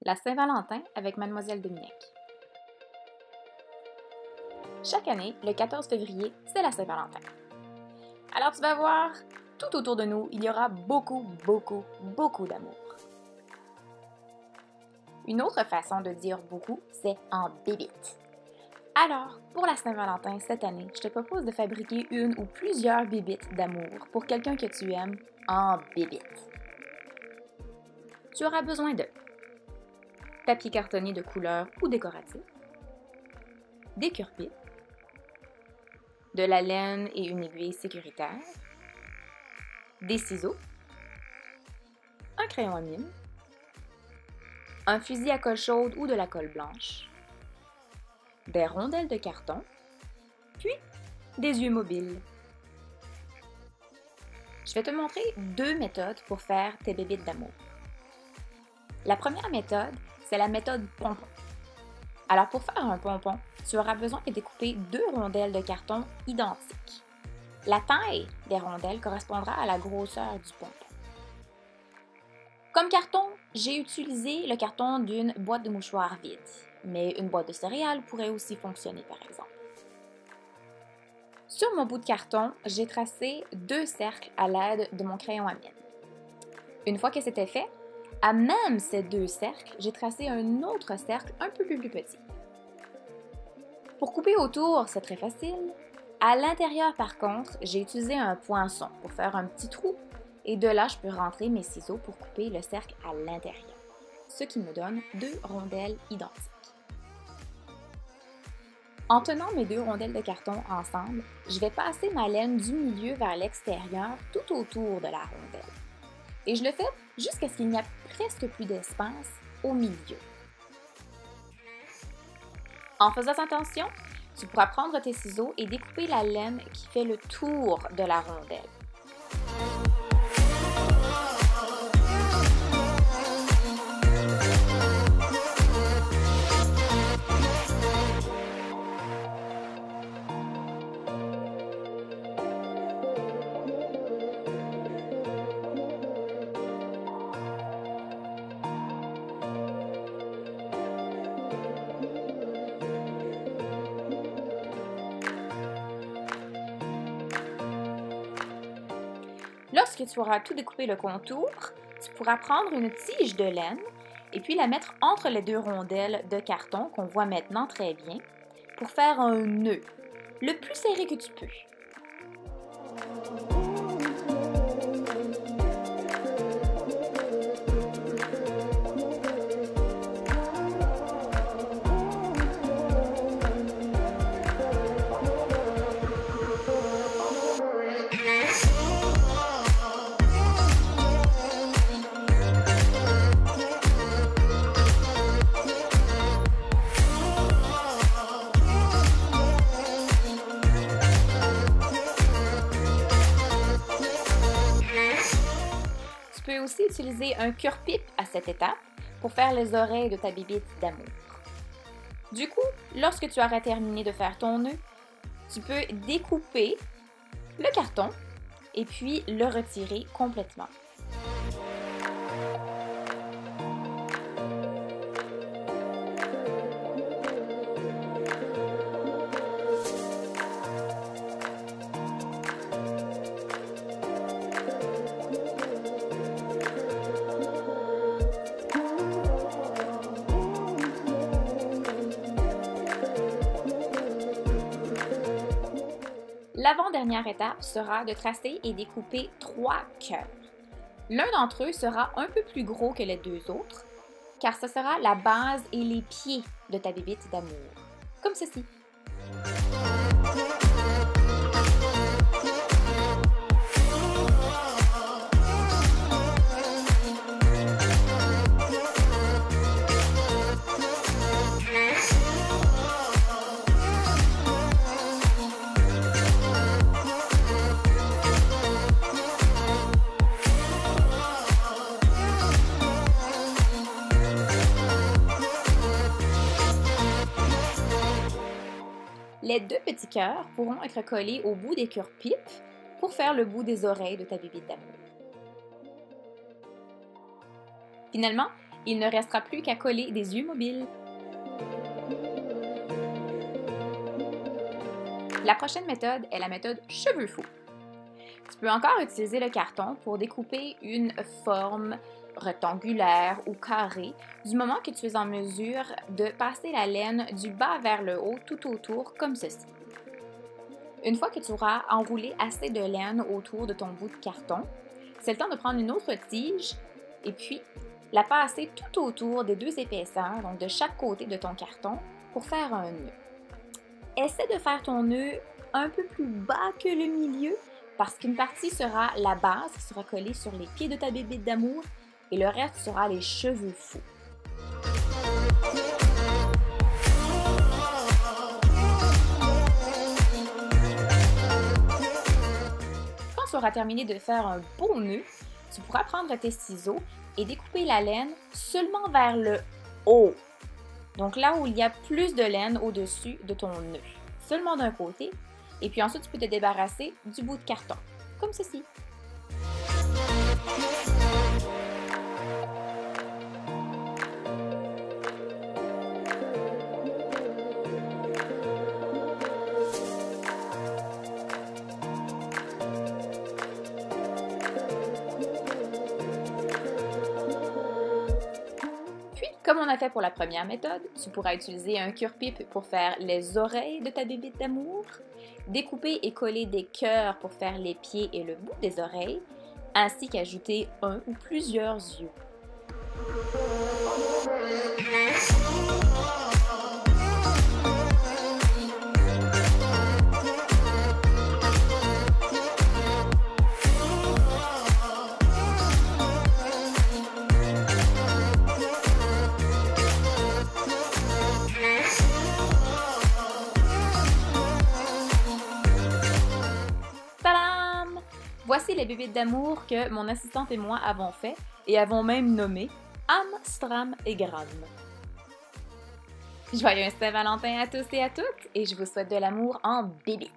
La Saint-Valentin avec Mademoiselle Dominique. Chaque année, le 14 février, c'est la Saint-Valentin. Alors tu vas voir, tout autour de nous, il y aura beaucoup d'amour. Une autre façon de dire beaucoup, c'est en bébite. Alors, pour la Saint-Valentin cette année, je te propose de fabriquer une ou plusieurs bébites d'amour pour quelqu'un que tu aimes en bébite. Tu auras besoin de papier cartonné de couleur ou décoratif, des cure-pipes, de la laine et une aiguille sécuritaire, des ciseaux, un crayon à mine, un fusil à colle chaude ou de la colle blanche, des rondelles de carton, puis des yeux mobiles. Je vais te montrer deux méthodes pour faire tes bébites d'amour. La première méthode, c'est la méthode pompon. Alors pour faire un pompon, tu auras besoin de découper deux rondelles de carton identiques. La taille des rondelles correspondra à la grosseur du pompon. Comme carton, j'ai utilisé le carton d'une boîte de mouchoirs vide, mais une boîte de céréales pourrait aussi fonctionner par exemple. Sur mon bout de carton, j'ai tracé deux cercles à l'aide de mon crayon à mine. Une fois que c'était fait, à même ces deux cercles, j'ai tracé un autre cercle un peu plus petit. Pour couper autour, c'est très facile. À l'intérieur, par contre, j'ai utilisé un poinçon pour faire un petit trou et de là, je peux rentrer mes ciseaux pour couper le cercle à l'intérieur, ce qui me donne deux rondelles identiques. En tenant mes deux rondelles de carton ensemble, je vais passer ma laine du milieu vers l'extérieur tout autour de la rondelle. Et je le fais jusqu'à ce qu'il n'y a presque plus d'espace au milieu. En faisant attention, tu pourras prendre tes ciseaux et découper la laine qui fait le tour de la rondelle. Lorsque tu auras tout découpé le contour, tu pourras prendre une tige de laine et puis la mettre entre les deux rondelles de carton qu'on voit maintenant très bien pour faire un nœud, le plus serré que tu peux. Tu peux aussi utiliser un cure-pipe à cette étape pour faire les oreilles de ta bébite d'amour. Du coup, lorsque tu auras terminé de faire ton nœud, tu peux découper le carton et puis le retirer complètement. L'avant-dernière étape sera de tracer et découper 3 cœurs. L'un d'entre eux sera un peu plus gros que les deux autres, car ce sera la base et les pieds de ta bébite d'amour, comme ceci. Les deux petits cœurs pourront être collés au bout des cure-pipes pour faire le bout des oreilles de ta bébite d'amour. Finalement, Il ne restera plus qu'à coller des yeux mobiles. La prochaine méthode est la méthode cheveux fous. Tu peux encore utiliser le carton pour découper une forme rectangulaire ou carrée du moment que tu es en mesure de passer la laine du bas vers le haut tout autour comme ceci. Une fois que tu auras enroulé assez de laine autour de ton bout de carton, c'est le temps de prendre une autre tige et puis la passer tout autour des deux épaisseurs, donc de chaque côté de ton carton, pour faire un nœud. Essaie de faire ton nœud un peu plus bas que le milieu parce qu'une partie sera la base qui sera collée sur les pieds de ta bébite d'amour et le reste sera les cheveux fous. Quand tu auras terminé de faire un beau nœud, tu pourras prendre tes ciseaux et découper la laine seulement vers le haut. Donc là où il y a plus de laine au-dessus de ton nœud, seulement d'un côté, et puis ensuite tu peux te débarrasser du bout de carton, comme ceci. Comme on a fait pour la première méthode, tu pourras utiliser un cure-pipe pour faire les oreilles de ta bébite d'amour, découper et coller des cœurs pour faire les pieds et le bout des oreilles, ainsi qu'ajouter un ou plusieurs yeux. Voici les bébites d'amour que mon assistante et moi avons fait et avons même nommé Am, Stram et Gram. Joyeux Saint-Valentin à tous et à toutes et je vous souhaite de l'amour en bébite!